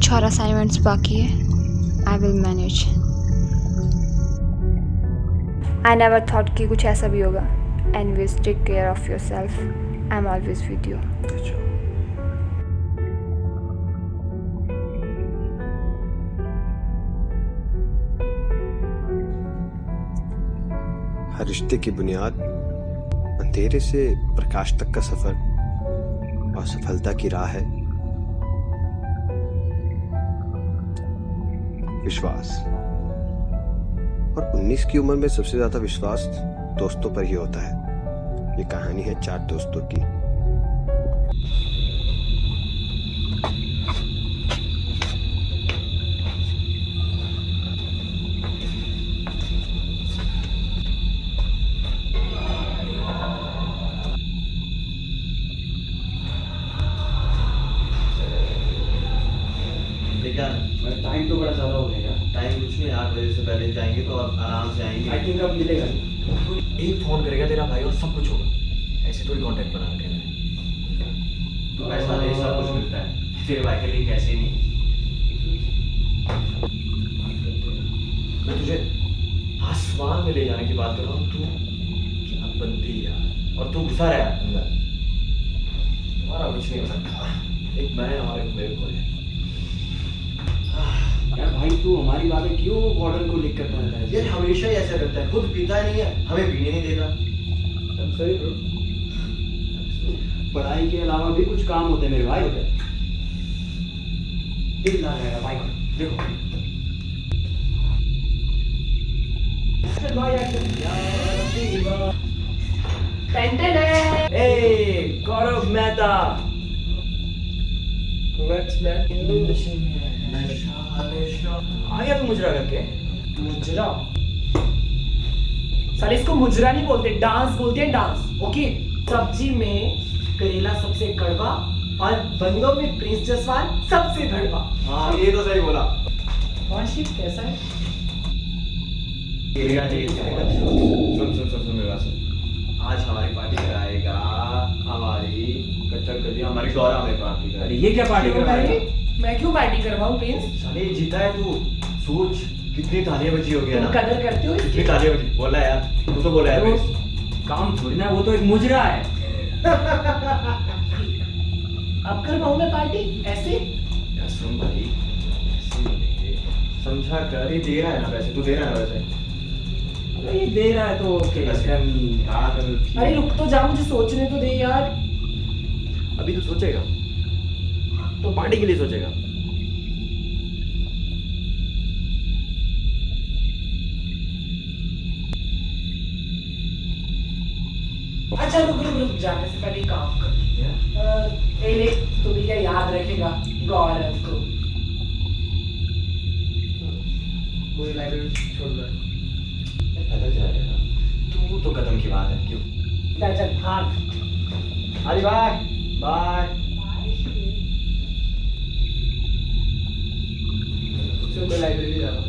कुछ और असाइनमेंट्स बाकी है, I will manage. I never thought कि कुछ ऐसा भी होगा। Anyways, take care of yourself, I am always with you. हर रिश्ते की बुनियाद अंधेरे से प्रकाश तक का सफर और सफलता की राह है विश्वास। और 19 की उम्र में सबसे ज्यादा विश्वास दोस्तों पर ही होता है। ये कहानी है 4 दोस्तों की। टाइम तो बड़ा ज़्यादा हो गया। टाइम कुछ नहीं, 8 बजे से पहले जाएंगे तो अब आराम से आएंगे। आई थिंक अब मिलेगा नहीं। एक फोन करेगा तेरा भाई और सब कुछ होगा। ऐसे थोड़ी कांटेक्ट बना रखे हैं। तो पैसा ले सब कुछ मिलता है, तेरे भाई के लिए कैसे नहीं। मैं तुझे आसमान में ले जाने की बात कर रहा हूँ, तू क्या बंदी यार। और तू घुसा रहा है अंदर। तुम्हारा कुछ नहीं हो सकता। एक मैं और एक मेरे को है। यार भाई तू हमारी बातें क्यों वार्डन को लिख करता रहता है? यार हमेशा ही ऐसा करता है, खुद पीता नहीं है, हमें पीने नहीं देता। I'm sorry bro। पढ़ाई के अलावा भी कुछ काम होते हैं मेरे भाई। दिल ना रहेगा भाई को। देखो भाई ए गौरव मेहता। आ गया तू मुजरा करके। मुजरा साले इसको मुजरा नहीं बोलते, डांस बोलते हैं, डांस। ओके, सब्जी में करेला सबसे कड़वा और बंदों में प्रिंस जसवाल सबसे कड़वा। हाँ ये तो सही बोला। वाशिफ कैसा है? सुन सुन सुन सुन मेरी बात सुन। आज हमारी पार्टी कराएगा हमारी कच्चर कली, हमारी गौरव में पार्टी अरे कराएगी। ये क्या पार्टी कर रहा है? मैं क्यों पार्टी करवाऊं प्रिंस? साले जीता है तू, सोच कितनी तालियां बजी होगी तुम ना। कदर करते हो कितनी इसकी? तालियां बजी, बोला यार तू तो बोला यार तो प्लीज। काम थोड़ी ना, वो तो एक मुजरा है। अब करवाऊं मैं पार्टी ऐसे? यार सुन भाई, ऐसे नहीं देंगे, समझा कर। ये दे रहा है ना पैसे, तू दे रहा है ना वैसे। अरे ये दे रहा है तो ओके। हाँ तो अरे रुक तो जा, मुझे सोचने तो दे यार। अभी तू सोचेगा तो पार्टी के लिए सोचेगा। अच्छा रुक रुक रुक, जाने से पहले एक काम कर। ए ले, तू भी क्या याद रखेगा गौरव को? पूरी लाइब्रेरी छोड़ दो। पैदल जाएगा तू तो कदम की बात है। क्यों चल चल भाग। हरी बाय बाय। चलो लाइब्रेरी जाओ।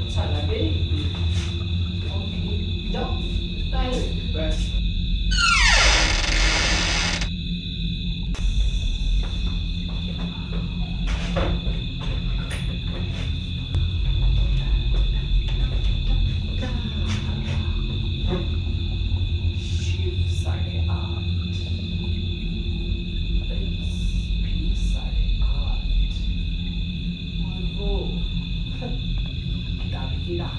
अच्छा लाइब्रेरी? ओके जाओ। बाय। शिव 8:30, प्रिंस भी 8:30 और वो किताब कीड़ा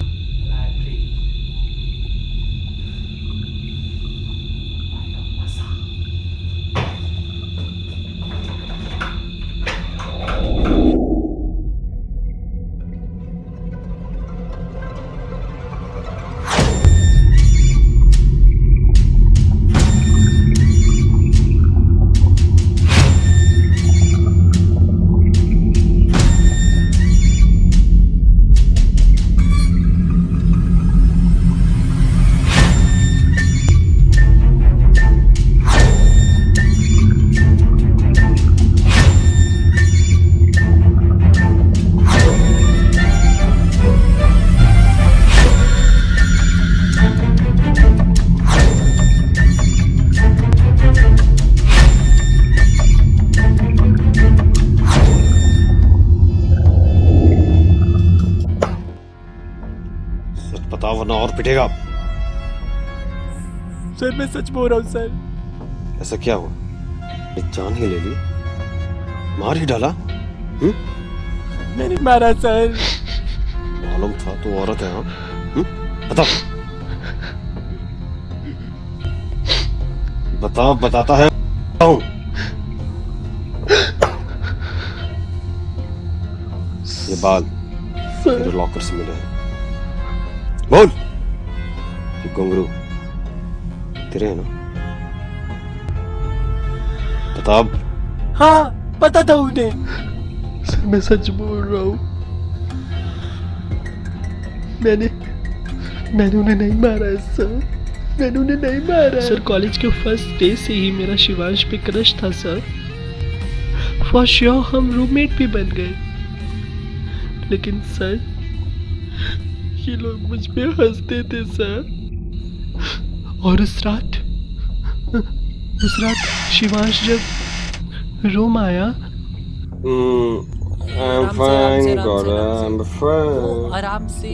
लाइब्रेरी। पिटेगा। सर मैं सच बोल रहा हूँ सर। ऐसा क्या हुआ? एक जान ही ले ली, मार ही डाला। मैंने मारा सर। मालूम था तू औरत है। हाँ बता बता, बताता है। ये बाल तेरे लॉकर से मिले हैं। बोल, ये घुंघरू तेरे हैं ना? बता अब। हाँ पता था उन्हें। सर मैं सच बोल रहा हूँ। मैंने उन्हें नहीं मारा है सर। मैंने उन्हें नहीं मारा। सर कॉलेज के फर्स्ट डे से ही मेरा शिवांश पे क्रश था सर। फॉर श्योर हम रूममेट भी बन गए, लेकिन सर ये लोग मुझ पे हंसते थे सर। और उस रात शिवांश जब रूम आया, I'm fine, Dora. I'm fine. आराम से।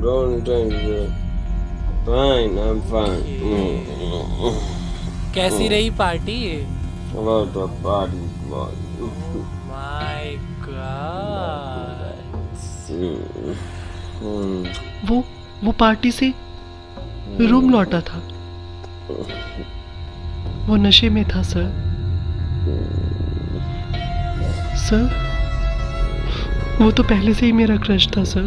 Don't think it. Fine, I'm fine. कैसी रही party? About the party boy. My God. वो पार्टी से रूम लौटा था। वो नशे में था सर। वो तो पहले से ही मेरा क्रश था सर।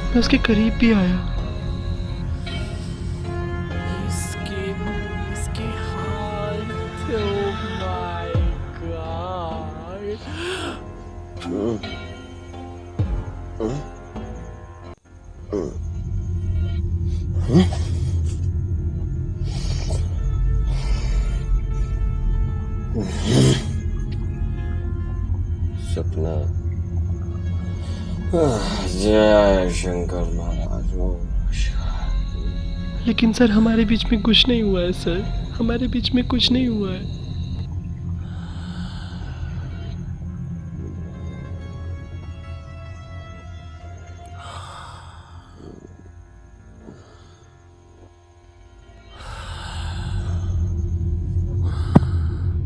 मैं उसके करीब भी आया। इसके हाथ, oh my God। सपना। जय शंकर महाराज। लेकिन सर हमारे बीच में कुछ नहीं हुआ है सर। हमारे बीच में कुछ नहीं हुआ है।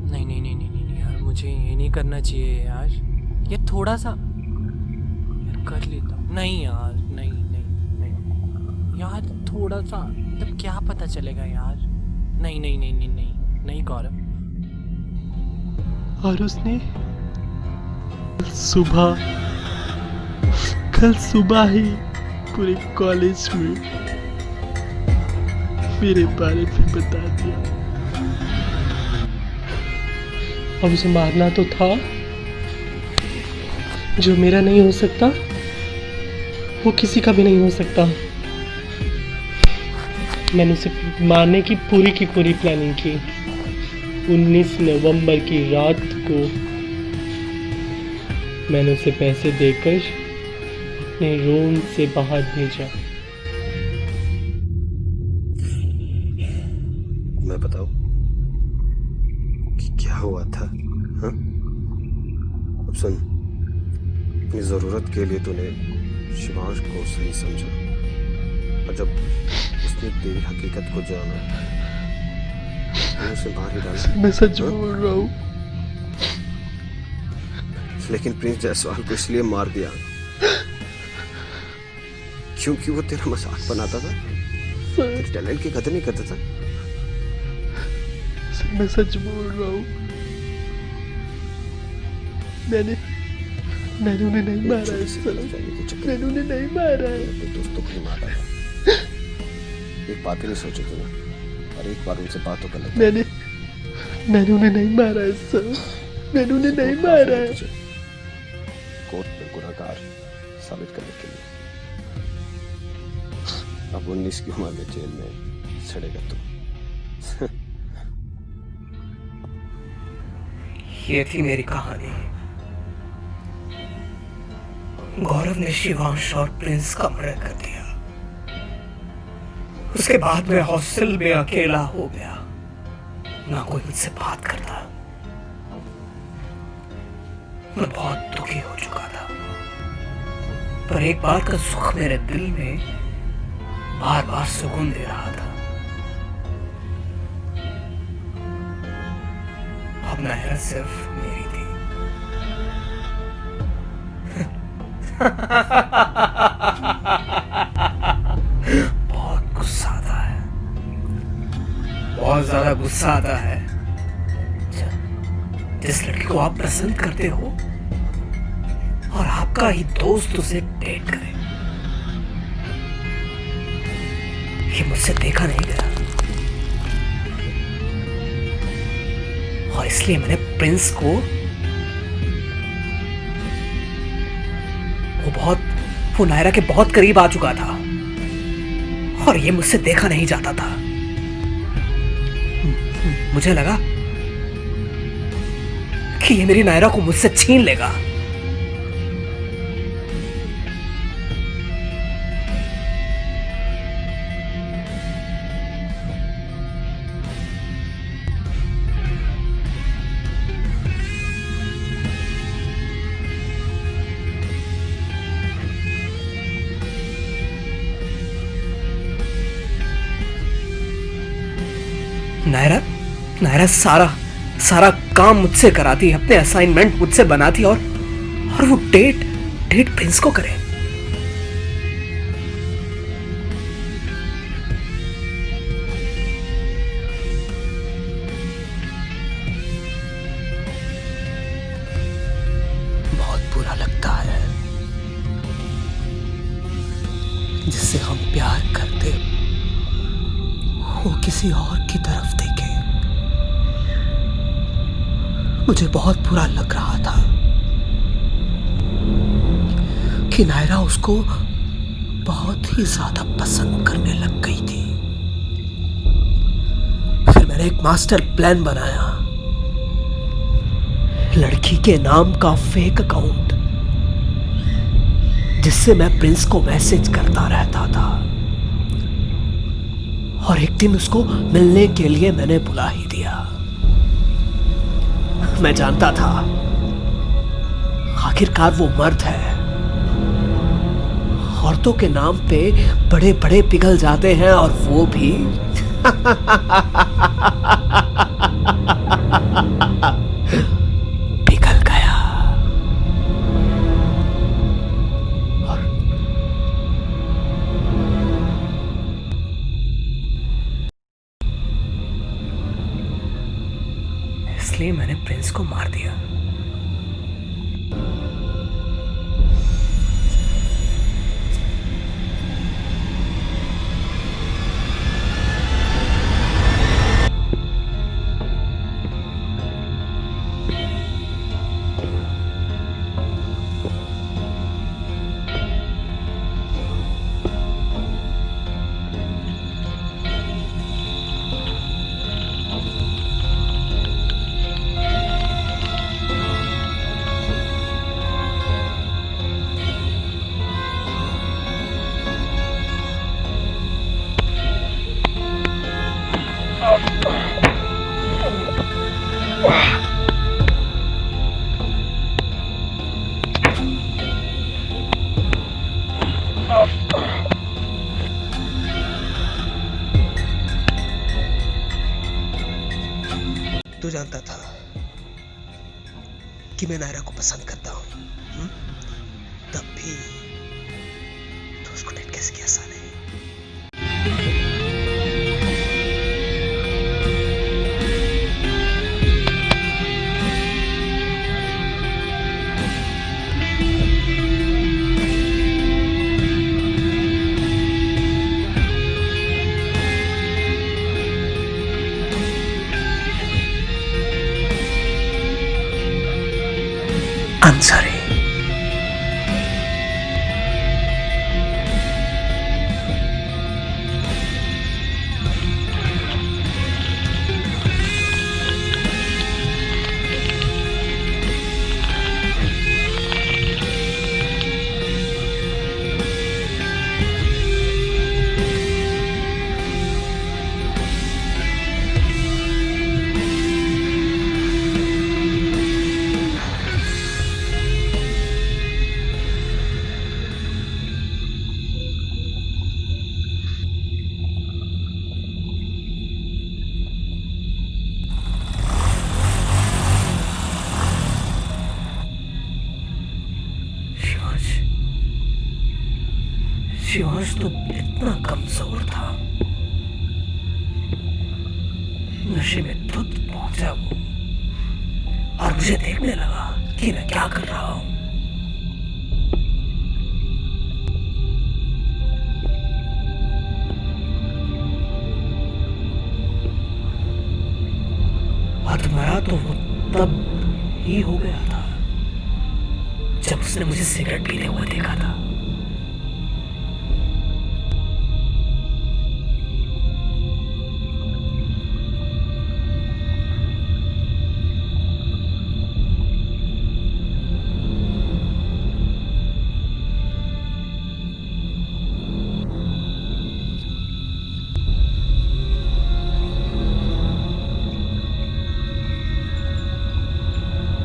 नहीं यार, मुझे ये नहीं करना चाहिए यार। ये थोड़ा सा यार कर लेता हूँ। नहीं यार, नहीं यार, थोड़ा सा तब क्या पता चलेगा यार। नहीं गौरव। और उसने कल सुबह ही पूरे कॉलेज में मेरे बारे में बता दिया। अब उसे मारना तो था। जो मेरा नहीं हो सकता वो किसी का भी नहीं हो सकता। मैंने उसे मारने की पूरी प्लानिंग की। 19 नवंबर की रात को मैंने उसे पैसे देकर अपने रूम से बाहर भेजा। मैं बताऊं कि क्या हुआ था? हाँ? अब सुन, अपनी जरूरत के लिए तूने शिवांश को सही समझा, और जब उसने तेरी हकीकत को जाना उसे मार ही डाला। मैं सच बोल रहा हूँ। लेकिन प्रिंस जायसवाल को इसलिए मार दिया क्योंकि वो तेरा मजाक बनाता था, तेरे टैलेंट की कदर नहीं करता था। मैं सच बोल रहा हूँ। मैंने उन्हें नहीं मारा है सर। मैंने उन्हें नहीं मारा है। अपने दोस्तों को ही मारा है। एक बात भी नहीं सोची तूने, और एक बार उनसे बातों कर लेता। मैंने उन्हें नहीं मारा है सर। मैंने उन्हें नहीं मारा है। कोर्ट में गुनहगार साबित करने के लिए अब 19 की उम्र में जेल में सड़ेगा तू। ये थी मेरी कहानी। गौरव ने शिवांश और प्रिंस का मर्डर कर दिया। उसके बाद मैं हॉस्टल में अकेला हो गया, ना कोई मुझसे बात करता। मैं बहुत दुखी हो चुका था, पर एक बात का सुख मेरे दिल में बार बार सुकून दे रहा था। अब नायरा सिर्फ मेरी थी। बहुत गुस्सा आता है, बहुत ज्यादा गुस्सा आता है जिस लड़की को आप पसंद करते हो और आपका ही दोस्त उसे डेट करे। ये मुझसे देखा नहीं गया और इसलिए मैंने प्रिंस को वो नायरा के बहुत करीब आ चुका था और ये मुझसे देखा नहीं जाता था। मुझे लगा कि ये मेरी नायरा को मुझसे छीन लेगा। नायरा सारा काम मुझसे कराती, अपने असाइनमेंट मुझसे बनाती और वो डेट प्रिंस को करे। बहुत बुरा लगता है जिससे हम प्यार करते वो किसी और की तरफ देखे। मुझे बहुत बुरा लग रहा था कि नायरा उसको बहुत ही ज्यादा पसंद करने लग गई थी। फिर मैंने एक मास्टर प्लान बनाया, लड़की के नाम का फेक अकाउंट जिससे मैं प्रिंस को मैसेज करता रहता था और एक दिन उसको मिलने के लिए मैंने बुला ही दिया। मैं जानता था आखिरकार वो मर्द है, औरतों के नाम पे बड़े बड़े पिघल जाते हैं और वो भी पिघल गया। और इसलिए मैंने प्रिंस को मार दिया। तू जानता था कि मैं नायरा को पसंद करता हूं, तब भी तो उसको डेट कैसे किया साले? I'm sorry. शिवांश तो इतना कमजोर था, नशे में धुत पहुंचा वो और मुझे देखने लगा कि मैं क्या कर रहा हूं। अधमरा तो वो तब ही हो गया था जब उसने मुझे सिगरेट पीते हुए देखा था।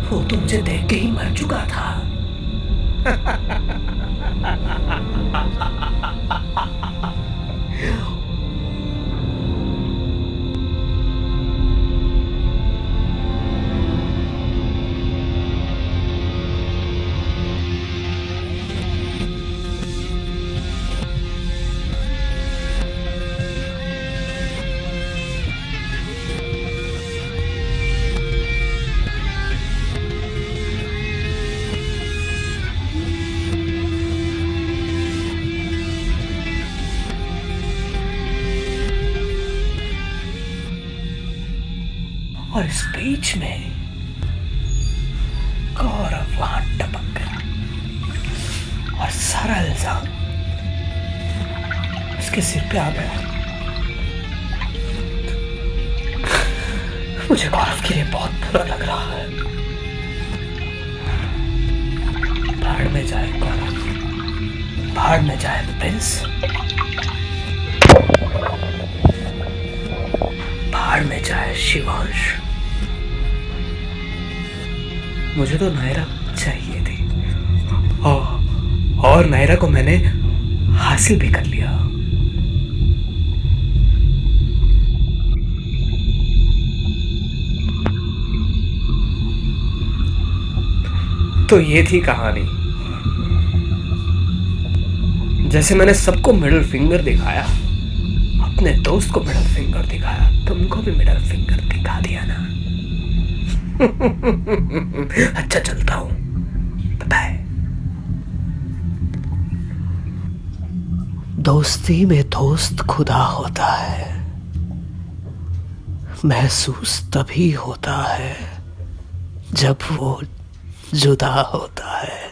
वो तो मुझे देख के ही मर चुका था। और इस बीच में गौरव वहां टपक गया और सारा इल्जाम उसके सिर पे आ गया। मुझे गौरव के लिए बहुत बुरा लग रहा है। भाड़ में जाए गौरव, भाड़ में जाए प्रिंस, भाड़ में जाए शिवांश। मुझे तो नायरा चाहिए थी और नायरा को मैंने हासिल भी कर लिया। तो ये थी कहानी। जैसे मैंने सबको मिडिल फिंगर दिखाया, अपने दोस्त को मिडिल फिंगर दिखाया, तुमको भी मिडिल फिंगर दिखा दिया ना। अच्छा चलता हूं, बाय। दोस्ती में दोस्त खुदा होता है, महसूस तभी होता है जब वो जुदा होता है।